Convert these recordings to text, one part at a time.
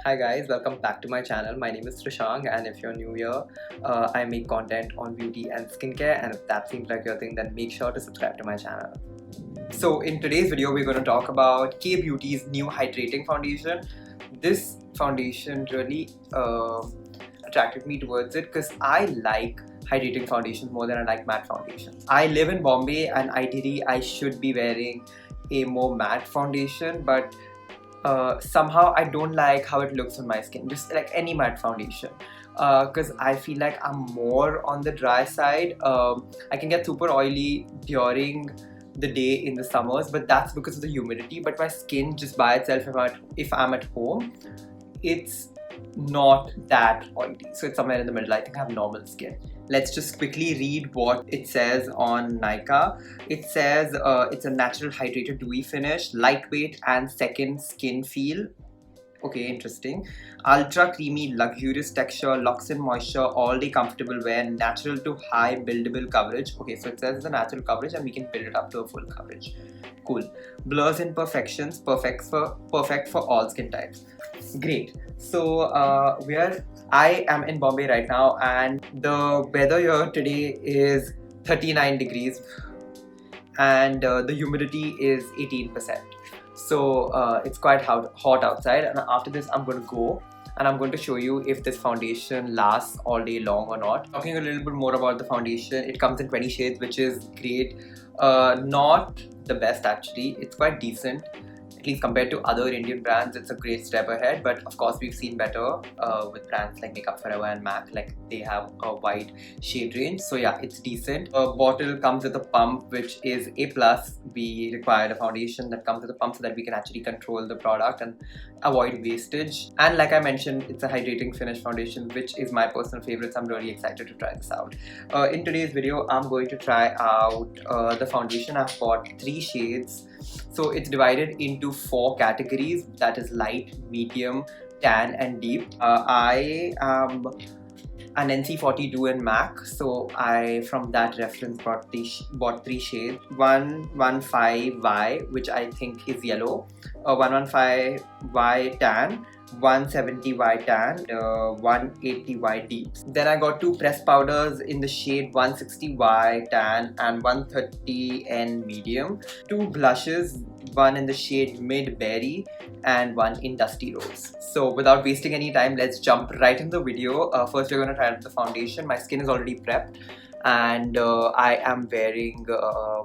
Hi guys, welcome back to my channel. My name is Trishang, and if you're new here, I make content on beauty and skincare, and if that seems like your thing, then make sure to subscribe to my channel. So in today's video, we're going to talk about K Beauty's new hydrating foundation. This foundation really attracted me towards it because I like hydrating foundations more than I like matte foundations. I live in Bombay, and ideally I should be wearing a more matte foundation, but somehow I don't like how it looks on my skin, just like any matte foundation, because I feel like I'm more on the dry side. I can get super oily during the day in the summers, but that's because of the humidity. But my skin just by itself, if I'm at home, it's not that oily, so it's somewhere in the middle. I think I have normal skin. Let's just quickly read what it says on Nykaa. It says it's a natural hydrated dewy finish, lightweight and second skin feel. Okay, interesting. Ultra creamy, luxurious texture, locks in moisture, all day comfortable wear, natural to high buildable coverage. Okay, so it says the natural coverage and we can build it up to a full coverage. Cool. Blurs imperfections, perfect for all skin types. Great. So I am in Bombay right now, and the weather here today is 39 degrees, and the humidity is 18%. So it's quite hot outside, and after this I'm going to go and I'm going to show you if this foundation lasts all day long or not. Talking a little bit more about the foundation, it comes in 20 shades, which is great. Not the best actually, it's quite decent. At least compared to other Indian brands, it's a great step ahead. But of course, we've seen better with brands like Makeup Forever and MAC. Like, they have a wide shade range. So yeah, it's decent. A bottle comes with a pump, which is a plus. We require a foundation that comes with a pump so that we can actually control the product and avoid wastage. And like I mentioned, it's a hydrating finish foundation, which is my personal favorite. So I'm really excited to try this out. In today's video, I'm going to try out the foundation. I've bought 3 shades. So it's divided into 4 categories, that is light, medium, tan and deep. I am an NC42 in MAC, so I from that reference bought 3 shades. 115Y, which I think is yellow, 115Y tan, 170Y tan, 180Y deep. Then I got 2 pressed powders in the shade 160Y tan and 130N medium, 2 blushes, one in the shade mid berry and one in dusty rose. So without wasting any time, let's jump right in the video. First we're going to try out the foundation. My skin is already prepped, and I am wearing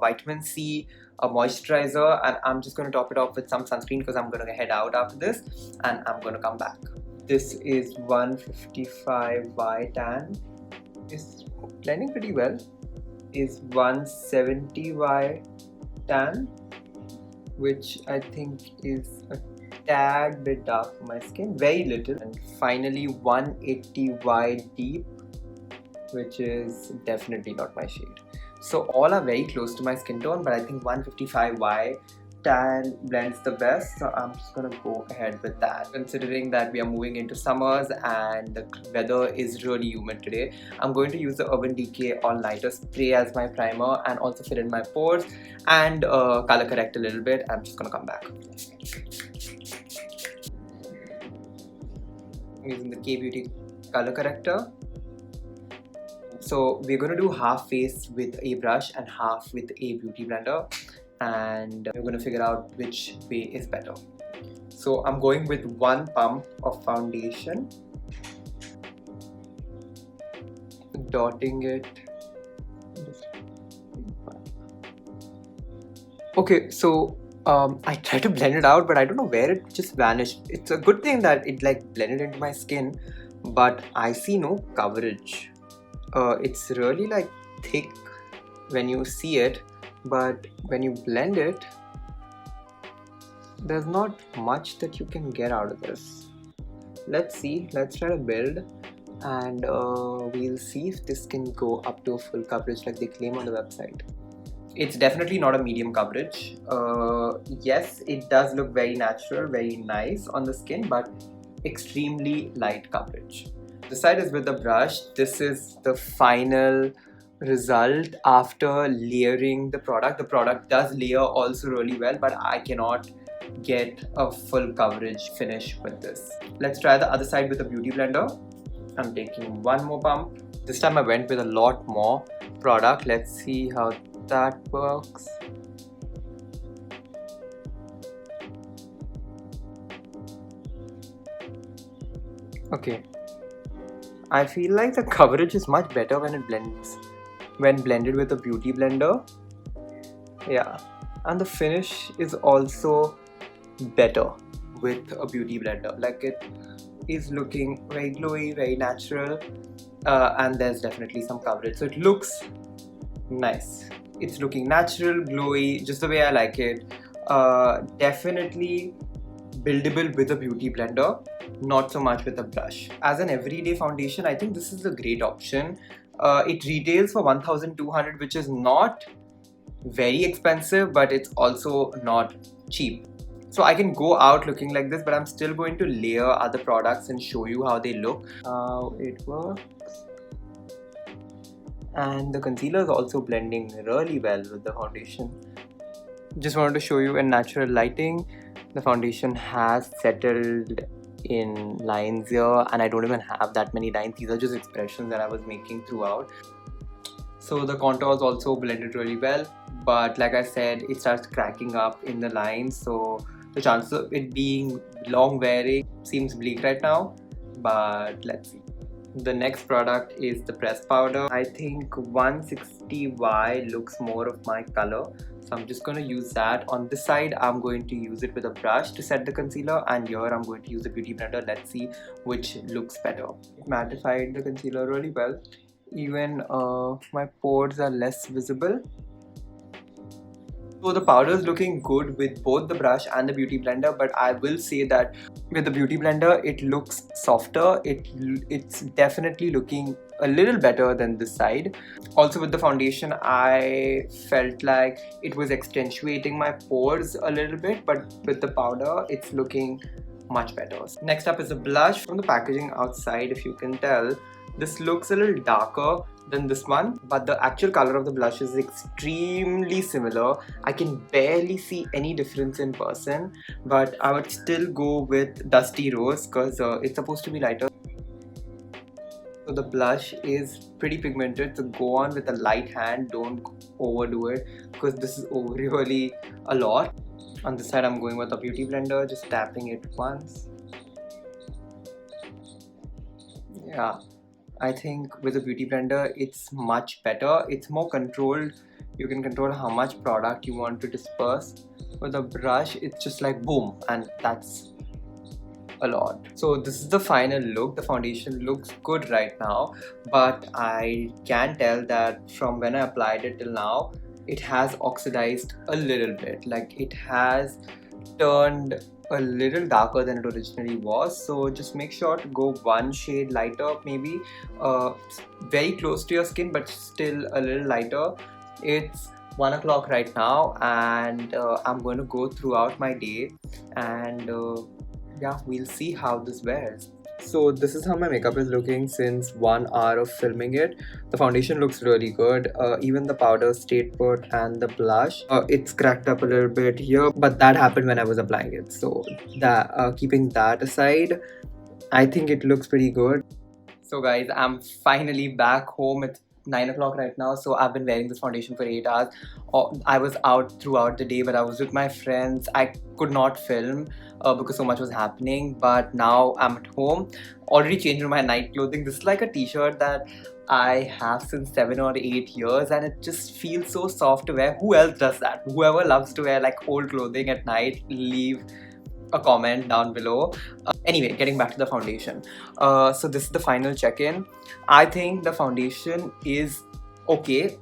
vitamin C, a moisturizer, and I'm just going to top it off with some sunscreen because I'm going to head out after this and I'm going to come back. This is 155Y tan. It's blending pretty well. Is 170Y tan, which I think is a tad bit dark for my skin, very little. And finally 180Y deep, which is definitely not my shade. So all are very close to my skin tone, but I think 155Y tan blends the best, so I'm just gonna go ahead with that. Considering that we are moving into summers and the weather is really humid today, I'm going to use the Urban Decay All Nighter spray as my primer and also fill in my pores and color correct a little bit. I'm just gonna come back. I'm using the K Beauty color corrector. So we're going to do half face with a brush and half with a beauty blender, and we're going to figure out which way is better. So I'm going with 1 pump of foundation, dotting it. Okay, so I tried to blend it out, but I don't know where it just vanished. It's a good thing that it like blended into my skin, but I see no coverage. It's really like thick when you see it, but when you blend it, there's not much that you can get out of this. Let's see, let's try to build, and we'll see if this can go up to a full coverage like they claim on the website. It's definitely not a medium coverage. Yes, it does look very natural, very nice on the skin, but extremely light coverage. This side is with the brush. This is the final result after layering the product. The product does layer also really well, but I cannot get a full coverage finish with this. Let's try the other side with a beauty blender. I'm taking one more pump. This time I went with a lot more product. Let's see how that works. Okay, I feel like the coverage is much better when it blends, when blended with a beauty blender. Yeah, and the finish is also better with a beauty blender. Like, it is looking very glowy, very natural, and there's definitely some coverage, so it looks nice. It's looking natural, glowy, just the way I like it. Definitely buildable with a beauty blender, not so much with a brush. As an everyday foundation, I think this is a great option. It retails for 1200, which is not very expensive, but it's also not cheap. So I can go out looking like this, but I'm still going to layer other products and show you how they look, how it works. And the concealer is also blending really well with the foundation. Just wanted to show you in natural lighting. The foundation has settled in lines here, and I don't even have that many lines. These are just expressions that I was making throughout. So the contours also blended really well, but like I said, it starts cracking up in the lines, so the chances of it being long wearing seems bleak right now, but let's see. The next product is the pressed powder. I think 160Y looks more of my color, so I'm just going to use that. On this side, I'm going to use it with a brush to set the concealer, and here I'm going to use the beauty blender. Let's see which looks better. It mattified the concealer really well. Even my pores are less visible. So the powder is looking good with both the brush and the beauty blender, but I will say that with the beauty blender it looks softer. It's definitely looking a little better than this side. Also with the foundation, I felt like it was accentuating my pores a little bit, but with the powder it's looking much better. Next up is a blush. From the packaging outside, if you can tell, this looks a little darker than this one, but the actual color of the blush is extremely similar. I can barely see any difference in person, but I would still go with Dusty Rose because it's supposed to be lighter. So the blush is pretty pigmented, so go on with a light hand, don't overdo it because this is really a lot. On this side, I'm going with a beauty blender, just tapping it once. Yeah, I think with a beauty blender it's much better. It's more controlled. You can control how much product you want to disperse. With a brush, it's just like boom, and that's a lot. So this is the final look. The foundation looks good right now, but I can tell that from when I applied it till now, it has oxidized a little bit. Like, it has turned a little darker than it originally was, so just make sure to go one shade lighter, maybe very close to your skin but still a little lighter. It's 1 o'clock right now, and I'm going to go throughout my day, and yeah, we'll see how this wears. So this is how my makeup is looking since 1 hour of filming it. The foundation looks really good. Even the powder stayed put, and the blush, it's cracked up a little bit here, but that happened when I was applying it. So that keeping that aside, I think it looks pretty good. So guys, I'm finally back home. It's 9 o'clock right now, so I've been wearing this foundation for 8 hours. I was out throughout the day, but I was with my friends. I could not film because so much was happening, but now I'm at home, already changed my night clothing. This is like a t-shirt that I have since 7 or 8 years, and it just feels so soft to wear. Who else does that? Whoever loves to wear like old clothing at night, leave a comment down below. Anyway, getting back to the foundation. So this is the final check-in. I think the foundation is okay.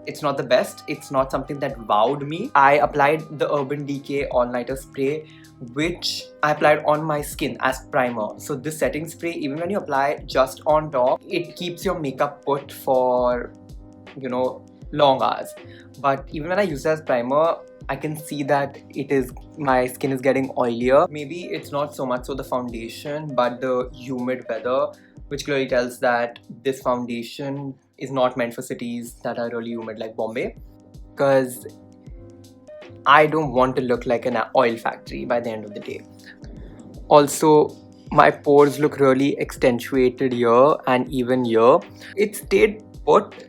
It's not the best. It's not something that wowed me. I applied the Urban Decay All-Nighter Spray, which I applied on my skin as primer. So this setting spray, even when you apply just on top, it keeps your makeup put for, you know, long hours. But even when I use it as primer, I can see that my skin is getting oilier. Maybe it's not so much so the foundation, but the humid weather, which clearly tells that this foundation is not meant for cities that are really humid like Bombay. Because I don't want to look like an oil factory by the end of the day. Also, my pores look really accentuated here and even here. It stayed put,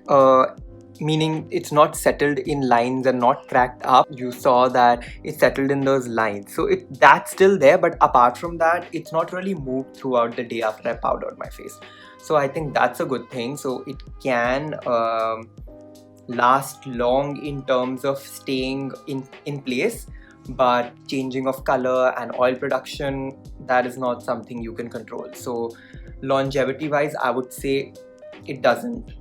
meaning it's not settled in lines and not cracked up. You saw that it settled in those lines, so that's still there, but apart from that, it's not really moved throughout the day after I powdered my face. So I think that's a good thing. So it can last long in terms of staying in place, but changing of color and oil production, that is not something you can control. So longevity wise, I would say it doesn't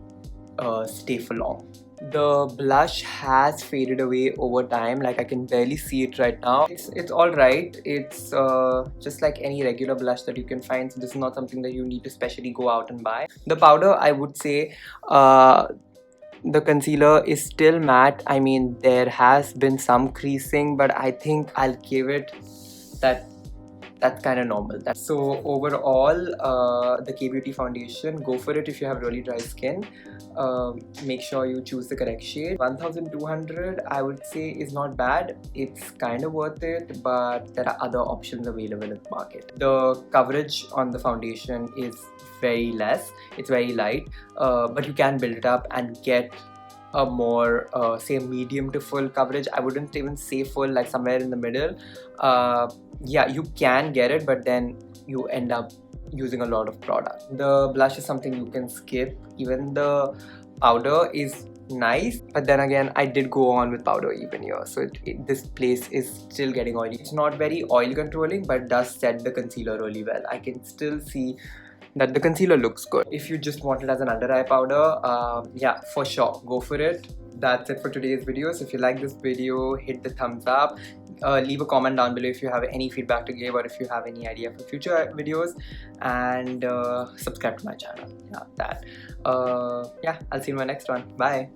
stay for long. The blush has faded away over time, like I can barely see it right now. It's all right. It's just like any regular blush that you can find, so this is not something that you need to specially go out and buy. The powder, I would say, the concealer is still matte. I mean, there has been some creasing, but I think I'll give it that's kind of normal. So overall, the K-Beauty foundation, go for it if you have really dry skin. Make sure you choose the correct shade. 1200 I would say is not bad. It's kind of worth it, but there are other options available in the market. The coverage on the foundation is very less. It's very light, but you can build it up and get a more say medium to full coverage. I wouldn't even say full, like somewhere in the middle. Yeah, you can get it, but then you end up using a lot of product. The blush is something you can skip. Even the powder is nice, but then again, I did go on with powder even here, so this place is still getting oily. It's not very oil controlling, but does set the concealer really well. I can still see that the concealer looks good. If you just want it as an under eye powder, yeah, for sure, go for it. That's it for today's video. So if you like this video, hit the thumbs up. Leave a comment down below if you have any feedback to give, or if you have any idea for future videos, and subscribe to my channel. Yeah, I'll see you in my next one. Bye.